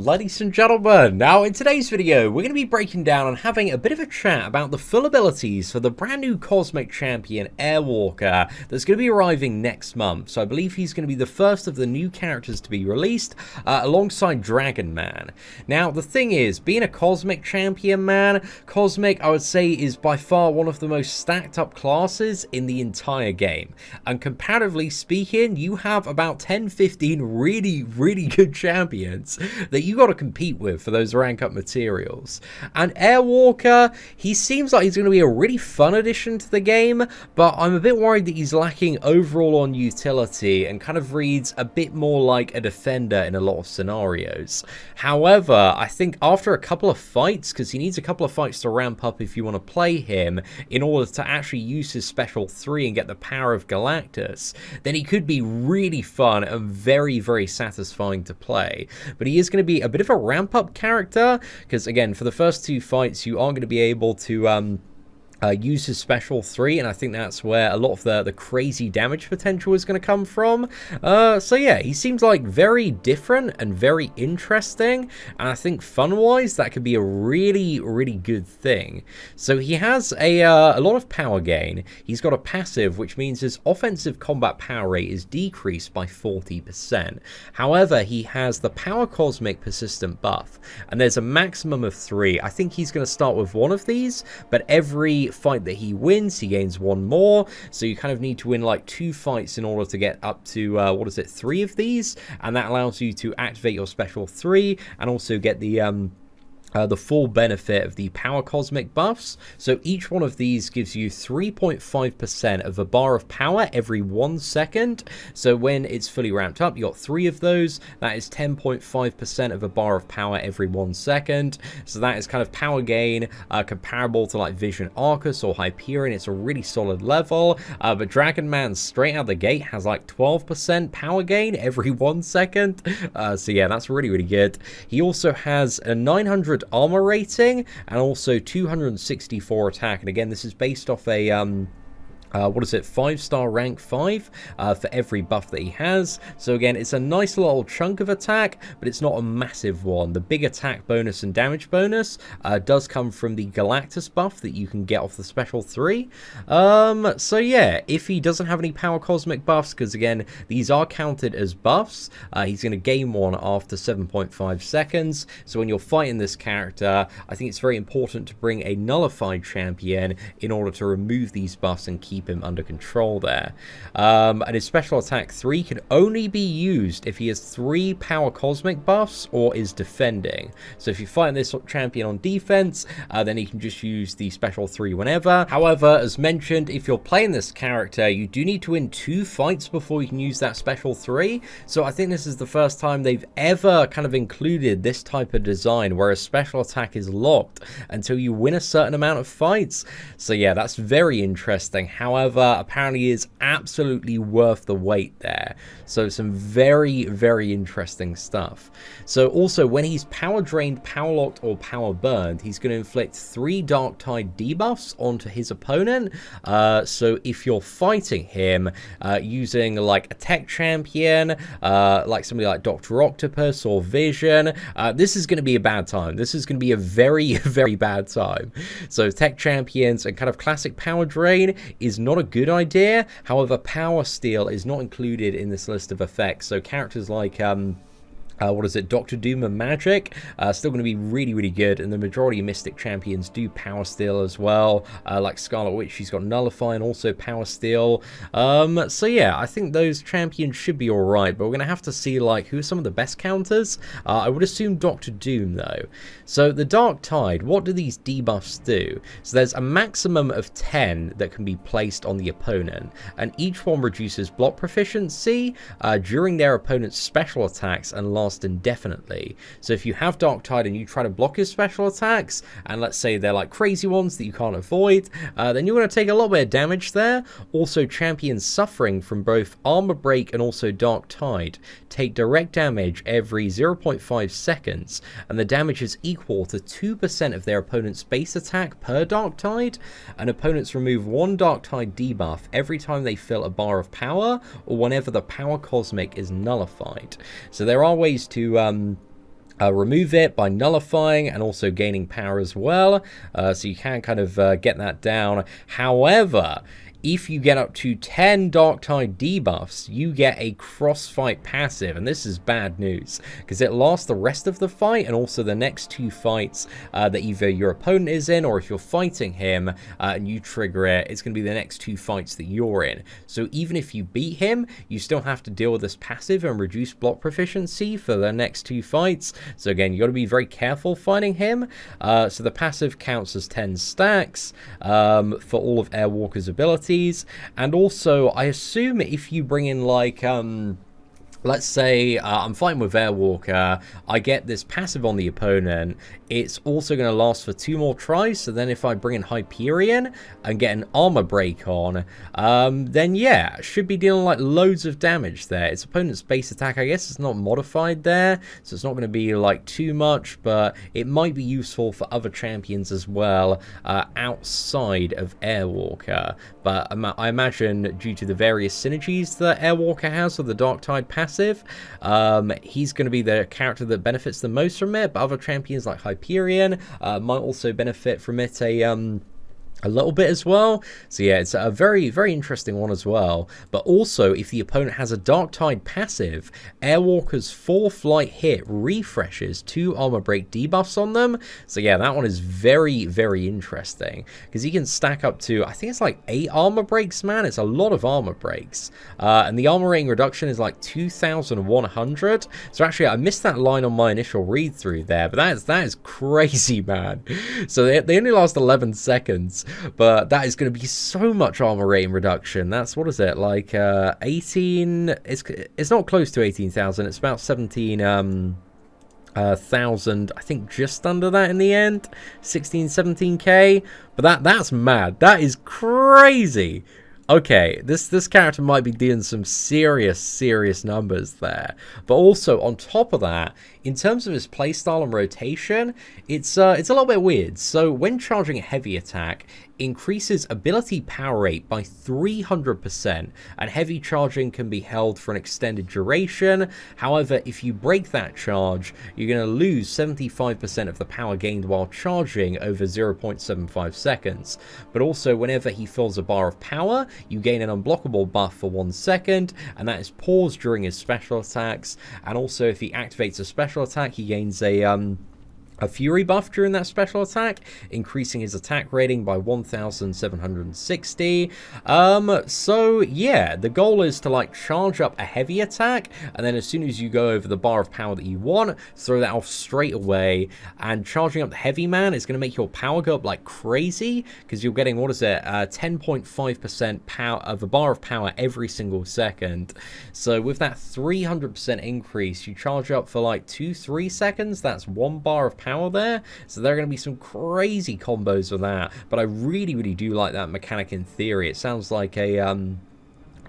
Ladies and gentlemen, now in today's video we're going to be breaking down and having a bit of a chat about the full abilities for the brand new Cosmic Champion Airwalker that's going to be arriving next month. So I believe he's going to be the first of the new characters to be released alongside Dragon Man. Now the thing is, being a Cosmic Champion, man, Cosmic I would say is by far one of the most stacked up classes in the entire game. And comparatively speaking, you have about 10-15 really good champions that you got to compete with for those rank up materials. And Airwalker, he seems like he's going to be a really fun addition to the game, but I'm a bit worried that he's lacking overall on utility and kind of reads a bit more like a defender in a lot of scenarios. However, I think after a couple of fights, because he needs a couple of fights to ramp up if you want to play him in order to actually use his special 3 and get the power of Galactus, then he could be really fun and very satisfying to play. But he is going to be a bit of a ramp up character, because again, for the first 2 fights you aren't going to be able to use his special 3, and I think that's where a lot of the crazy damage potential is going to come from. So yeah, he seems like very different and very interesting, and I think fun-wise that could be a really good thing. So he has a lot of power gain. He's got a passive, which means his offensive combat power rate is decreased by 40%. However, he has the Power Cosmic Persistent buff, and there's a maximum of 3. I think he's going to start with 1 of these, but every fight that he wins, he gains 1 more, so you kind of need to win like 2 fights in order to get up to 3 of these, and that allows you to activate your special 3 and also get the full benefit of the Power Cosmic buffs. So each one of these gives you 3.5% of a bar of power every 1 second. So when it's fully ramped up, you got 3 of those. That is 10.5% of a bar of power every 1 second. So that is kind of power gain comparable to like Vision Arcus or Hyperion. It's a really solid level. But Dragon Man straight out the gate has like 12% power gain every 1 second. So yeah, that's really good. He also has a 900 armor rating and also 264 attack, and again this is based off a 5-star rank 5 for every buff that he has. So again, it's a nice little chunk of attack, but it's not a massive one. The big attack bonus and damage bonus does come from the Galactus buff that you can get off the special 3. So yeah, if he doesn't have any Power Cosmic buffs, because again, these are counted as buffs, he's going to gain 1 after 7.5 seconds. So when you're fighting this character, I think it's very important to bring a nullified champion in order to remove these buffs and keep him under control there. And his special attack 3 can only be used if he has 3 Power Cosmic buffs or is defending. So if you fight this champion on defense, then he can just use the special 3 whenever. However, as mentioned, if you're playing this character, you do need to win 2 fights before you can use that special 3. So I think this is the first time they've ever kind of included this type of design where a special attack is locked until you win a certain amount of fights. So yeah, that's very interesting. However, apparently is absolutely worth the wait there. So some very interesting stuff. So also, when he's power drained, power locked, or power burned, he's going to inflict 3 Dark Tide debuffs onto his opponent. So if you're fighting him using like a tech champion, like somebody like Dr. Octopus or Vision, this is going to be a bad time. This is going to be a very bad time. So tech champions and kind of classic power drain is not a good idea. However, Power Steal is not included in this list of effects. So characters like Dr. Doom and Magic still going to be really good, and the majority of Mystic champions do Power Steal as well. Like Scarlet Witch, she's got Nullify and also Power Steal. So yeah, I think those champions should be alright, but we're going to have to see like who are some of the best counters. I would assume Dr. Doom though. So the Dark Tide, what do these debuffs do? So there's a maximum of 10 that can be placed on the opponent, and each one reduces block proficiency during their opponent's special attacks and last indefinitely. So if you have Dark Tide and you try to block his special attacks, and let's say they're like crazy ones that you can't avoid, then you're going to take a little bit of damage there. Also, champions suffering from both Armor Break and also Dark Tide take direct damage every 0.5 seconds, and the damage is equal to 2% of their opponent's base attack per Dark Tide, and opponents remove 1 Dark Tide debuff every time they fill a bar of power, or whenever the Power Cosmic is nullified. So there are ways to remove it by nullifying and also gaining power as well. So you can kind of get that down. However, if you get up to 10 Darktide debuffs, you get a crossfight passive, and this is bad news, because it lasts the rest of the fight and also the next 2 fights that either your opponent is in, or if you're fighting him and you trigger it, it's going to be the next 2 fights that you're in. So even if you beat him, you still have to deal with this passive and reduce block proficiency for the next 2 fights. So again, you got to be very careful fighting him. So the passive counts as 10 stacks for all of Airwalker's abilities. And also, I assume if you bring in, like, let's say I'm fighting with Airwalker, I get this passive on the opponent, it's also going to last for 2 more tries, so then if I bring in Hyperion and get an armor break on, then yeah, should be dealing like loads of damage there. Its opponent's base attack, I guess, is not modified there, so it's not going to be like too much, but it might be useful for other champions as well, outside of Airwalker. But I imagine due to the various synergies that Airwalker has with the Darktide passive, he's going to be the character that benefits the most from it, but other champions like Hyperion might also benefit from it a little bit as well. So yeah, it's a very, very interesting one as well. But also, if the opponent has a Darktide passive, Airwalker's 4th light hit refreshes 2 armor break debuffs on them. So yeah, that one is very, very interesting, because he can stack up to, I think it's like 8 armor breaks, man. It's a lot of armor breaks. And the armor rating reduction is like 2,100. So actually, I missed that line on my initial read through there, but that is crazy, man. So they only last 11 seconds. But that is going to be so much armor rating reduction. That's, what is it, like 18, it's not close to 18,000, it's about 17,000, I think, just under that in the end, 16, 17k, but that's mad. That is crazy. Okay, this character might be dealing some serious numbers there. But also, on top of that, in terms of his playstyle and rotation, it's a little bit weird. So when charging a heavy attack, increases ability power rate by 300%, and heavy charging can be held for an extended duration. However, if you break that charge, you're going to lose 75% of the power gained while charging over 0.75 seconds. But also, whenever he fills a bar of power, you gain an unblockable buff for 1 second, and that is paused during his special attacks. And also, if he activates a special attack, he gains a Fury buff during that special attack, increasing his attack rating by 1,760. So yeah, the goal is to like charge up a heavy attack, and then as soon as you go over the bar of power that you want, throw that off straight away. And charging up the heavy man is going to make your power go up like crazy, because you're getting, what is it, 10.5% power of a bar of power every single second. So with that 300% increase, you charge up for like 2-3 seconds. That's 1 bar of power there, so there are going to be some crazy combos with that. But I really do like that mechanic in theory. It sounds like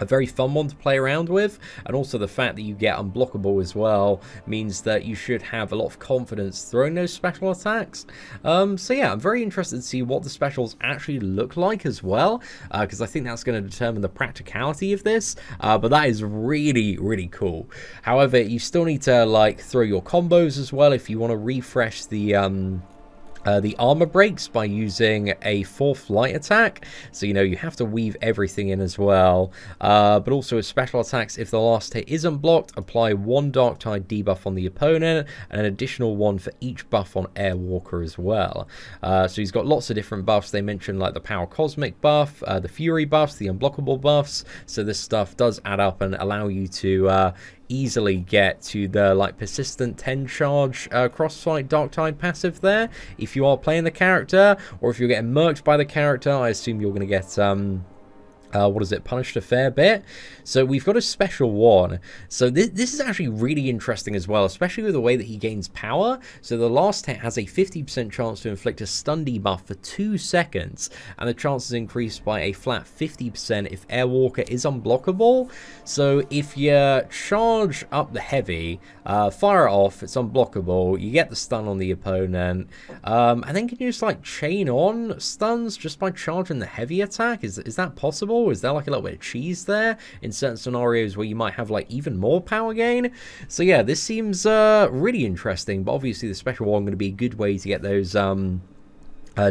a very fun one to play around with, and also the fact that you get unblockable as well means that you should have a lot of confidence throwing those special attacks. So yeah, I'm very interested to see what the specials actually look like as well, because I think that's going to determine the practicality of this, but that is really cool. However, you still need to like throw your combos as well if you want to refresh the armor breaks by using a 4th light attack. So, you know, you have to weave everything in as well. But also with special attacks, if the last hit isn't blocked, apply 1 Darktide debuff on the opponent, and an additional 1 for each buff on Airwalker as well. So he's got lots of different buffs. They mentioned like the Power Cosmic buff, the Fury buffs, the Unblockable buffs. So this stuff does add up and allow you to easily get to the like persistent 10 charge crossfight Darktide passive there if you are playing the character, or if you're getting murked by the character. I assume you're going to get what is it, punished a fair bit. So we've got a special one. So this is actually really interesting as well, especially with the way that he gains power. So the last hit has a 50% chance to inflict a stun debuff for 2 seconds, and the chance is increased by a flat 50% if Airwalker is unblockable. So if you charge up the heavy, fire it off, it's unblockable, you get the stun on the opponent, and then can you just like chain on stuns just by charging the heavy attack? Is that possible? special? Is there like a little bit of cheese there in certain scenarios where you might have like even more power gain? So yeah, this seems really interesting, but obviously the special one going to be a good way to get those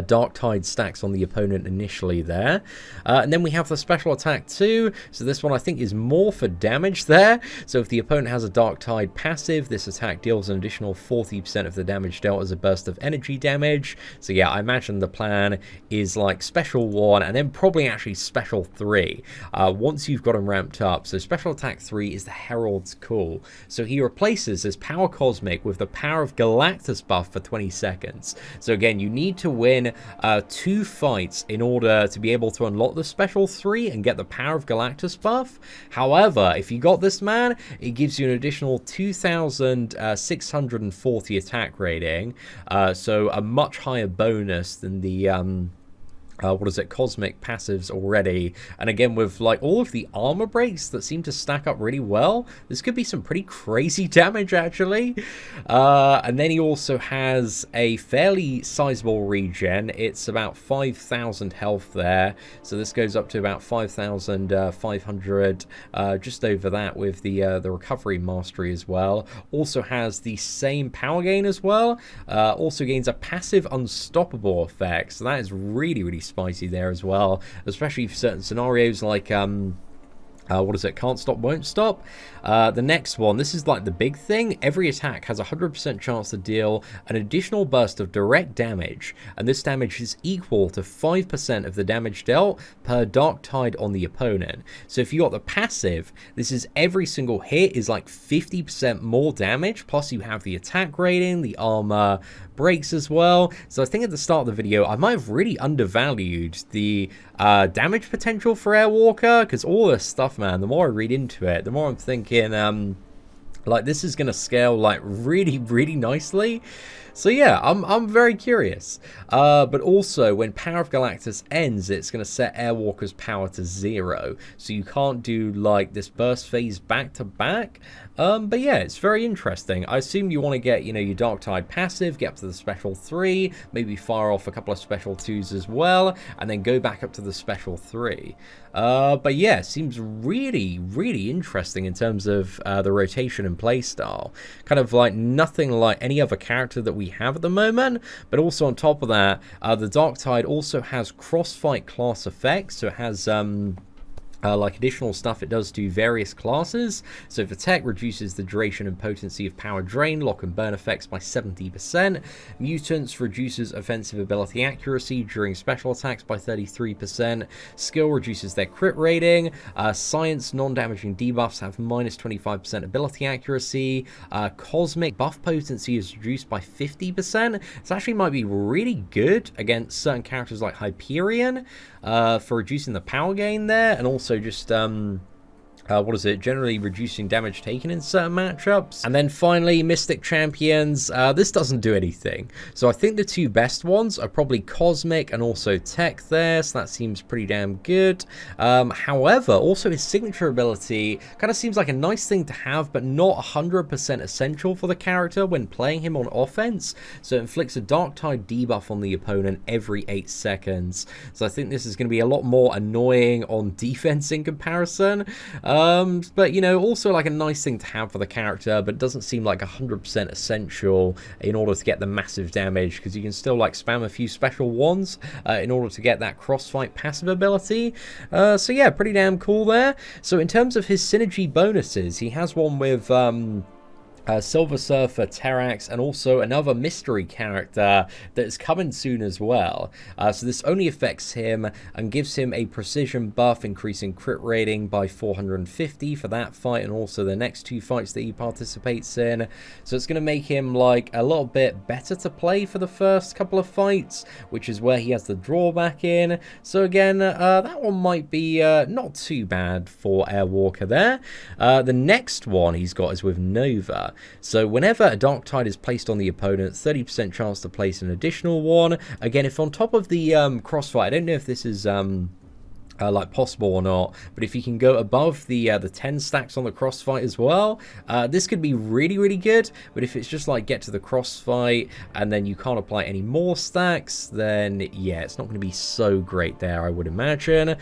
Dark Tide stacks on the opponent initially there. And then we have the special attack too. So this one I think is more for damage there. So if the opponent has a Dark Tide passive, this attack deals an additional 40% of the damage dealt as a burst of energy damage. So yeah, I imagine the plan is like special 1 and then probably actually special 3 once you've got them ramped up. So special attack 3 is the Herald's Call. So he replaces his power cosmic with the power of Galactus buff for 20 seconds. So again, you need to win 2 fights in order to be able to unlock the special 3 and get the power of Galactus buff. However, if you got this man, it gives you an additional 2,640 attack rating, so a much higher bonus than the cosmic passives already. And again, with like all of the armor breaks that seem to stack up really well, this could be some pretty crazy damage actually. And then he also has a fairly sizable regen. It's about 5,000 health there, so this goes up to about 5,500, just over that with the recovery mastery as well. Also has the same power gain as well. Also gains a passive unstoppable effect, so that is really spicy there as well, especially for certain scenarios like can't stop, won't stop. The next one, this is like the big thing. Every attack has a 100% chance to deal an additional burst of direct damage, and this damage is equal to 5% of the damage dealt per Dark Tide on the opponent. So if you got the passive, this is every single hit is like 50% more damage, plus you have the attack rating, the armor breaks as well. So I think at the start of the video, I might have really undervalued the damage potential for Airwalker, because all this stuff, man, the more I read into it, the more I'm thinking, like, this is going to scale, like, really nicely. So yeah, I'm very curious. But also, when Power of Galactus ends, it's going to set Airwalker's power to 0. So you can't do, like, this burst phase back to back. But yeah, it's very interesting. I assume you want to get, you know, your Dark Tide passive, get up to the special 3, maybe fire off a couple of special 2s as well, and then go back up to the special 3. But yeah, seems really interesting in terms of the rotation and playstyle. Kind of like nothing like any other character that we have at the moment. But also on top of that, the Dark Tide also has crossfight class effects, so it has like additional stuff it does to various classes. So if attack reduces the duration and potency of power drain, lock and burn effects by 70%. Mutants reduces offensive ability accuracy during special attacks by 33%. Skill reduces their crit rating. Science non-damaging debuffs have minus 25% ability accuracy. Cosmic buff potency is reduced by 50%. This actually might be really good against certain characters like Hyperion for reducing the power gain there, and also just generally reducing damage taken in certain matchups. And then finally, Mystic Champions. This doesn't do anything. So I think the 2 best ones are probably Cosmic and also Tech there, so that seems pretty damn good. However, also his signature ability kind of seems like a nice thing to have, but not 100% essential for the character when playing him on offense. So it inflicts a Dark Tide debuff on the opponent every 8 seconds. So I think this is going to be a lot more annoying on defense in comparison. But, you know, also like a nice thing to have for the character, but it doesn't seem like 100% essential in order to get the massive damage, because you can still like spam a few special ones in order to get that crossfight passive ability. So yeah, pretty damn cool there. So in terms of his synergy bonuses, he has one with Silver Surfer, Terrax, and also another mystery character that is coming soon as well. So this only affects him and gives him a precision buff, increasing crit rating by 450 for that fight and also the next 2 fights that he participates in. So it's going to make him like a little bit better to play for the first couple of fights, which is where he has the drawback in. So again, that one might be not too bad for Airwalker there. The next one he's got is with Nova. So whenever a Dark Tide is placed on the opponent, 30% chance to place an additional one. Again, if on top of the crossfight, I don't know if this is like possible or not. But if you can go above the 10 stacks on the crossfight as well, this could be really, really good. But if it's just like get to the crossfight and then you can't apply any more stacks, then yeah, it's not going to be so great there, I would imagine.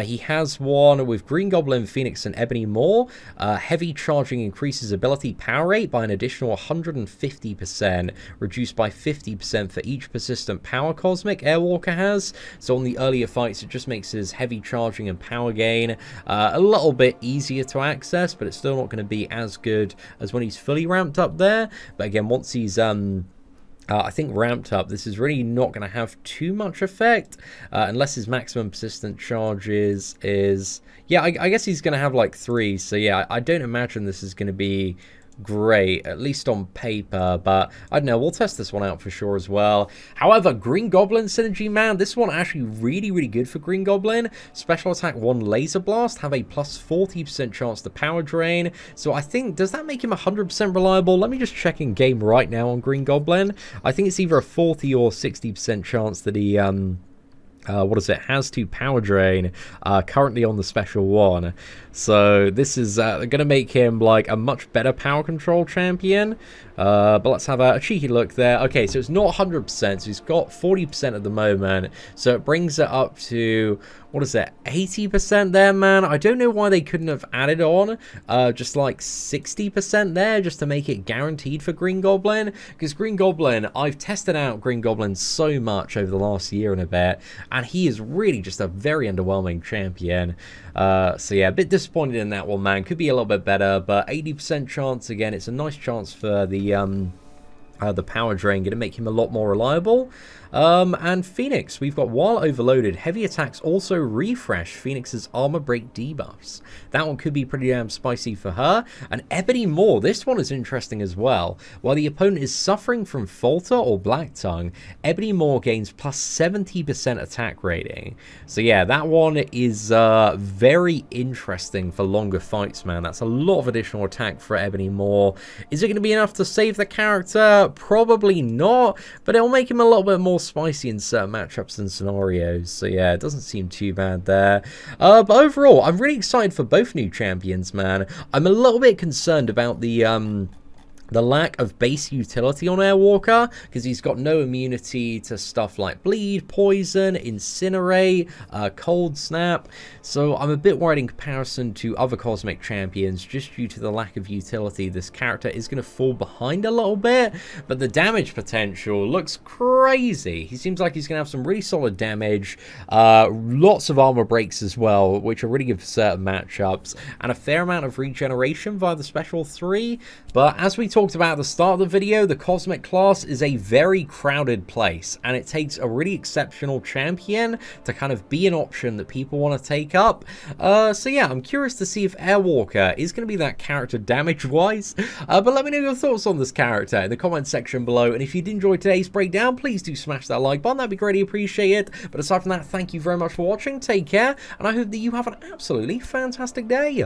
He has one with Green Goblin, Phoenix, and Ebony Maw. Heavy charging increases ability power rate by an additional 150%, reduced by 50% for each persistent power cosmic Airwalker has. So on the earlier fights, it just makes his heavy charging and power gain a little bit easier to access, but it's still not going to be as good as when he's fully ramped up there. But again, once he's I think ramped up, this is really not going to have too much effect unless his maximum persistent charges is yeah, I guess he's going to have like 3, so yeah, I don't imagine this is going to be great, at least on paper, but I don't know, we'll test this one out for sure as well. However, Green Goblin synergy, man, this one actually really, really good for Green Goblin. Special attack 1 Laser Blast, have a plus 40% chance to power drain, so I think, does that make him 100% reliable? Let me just check in game right now on Green Goblin. I think it's either a 40 or 60% chance that he what is it, has to power drain, currently on the special one. So this is going to make him like a much better power control champion. But let's have a cheeky look there. Okay, so it's not 100%, so he's got 40% at the moment. So it brings it up to, what is it, 80% there, man? I don't know why they couldn't have added on just like 60% there, just to make it guaranteed for Green Goblin. Because Green Goblin, I've tested out Green Goblin so much over the last year and a bit, and he is really just a very underwhelming champion. So yeah, a bit disappointed in that one, man. Could be a little bit better, but 80% chance, again, it's a nice chance for the power drain, going to make him a lot more reliable. And Phoenix, we've got while overloaded, heavy attacks also refresh Phoenix's armor break debuffs. That one could be pretty damn spicy for her. And Ebony Maw, this one is interesting as well. While the opponent is suffering from Falter or Black Tongue, Ebony Maw gains plus 70% attack rating. So yeah, that one is very interesting for longer fights, man. That's a lot of additional attack for Ebony Maw. Is it going to be enough to save the character? Probably not, but it'll make him a little bit more spicy in certain matchups and scenarios. So yeah, it doesn't seem too bad there. But overall, I'm really excited for both new champions, man. I'm a little bit concerned about the lack of base utility on Airwalker, because he's got no immunity to stuff like Bleed, Poison, Incinerate, Cold Snap, so I'm a bit worried in comparison to other Cosmic Champions, just due to the lack of utility. This character is going to fall behind a little bit, but the damage potential looks crazy. He seems like he's going to have some really solid damage, lots of armor breaks as well, which are really good for certain matchups, and a fair amount of regeneration via the Special 3, but as we talked about at the start of the video, the Cosmic class is a very crowded place, and it takes a really exceptional champion to kind of be an option that people want to take up. So yeah, I'm curious to see if Airwalker is going to be that character damage-wise, but let me know your thoughts on this character in the comment section below, and if you did enjoy today's breakdown, please do smash that like button, that'd be greatly appreciated. But aside from that, thank you very much for watching, take care, and I hope that you have an absolutely fantastic day.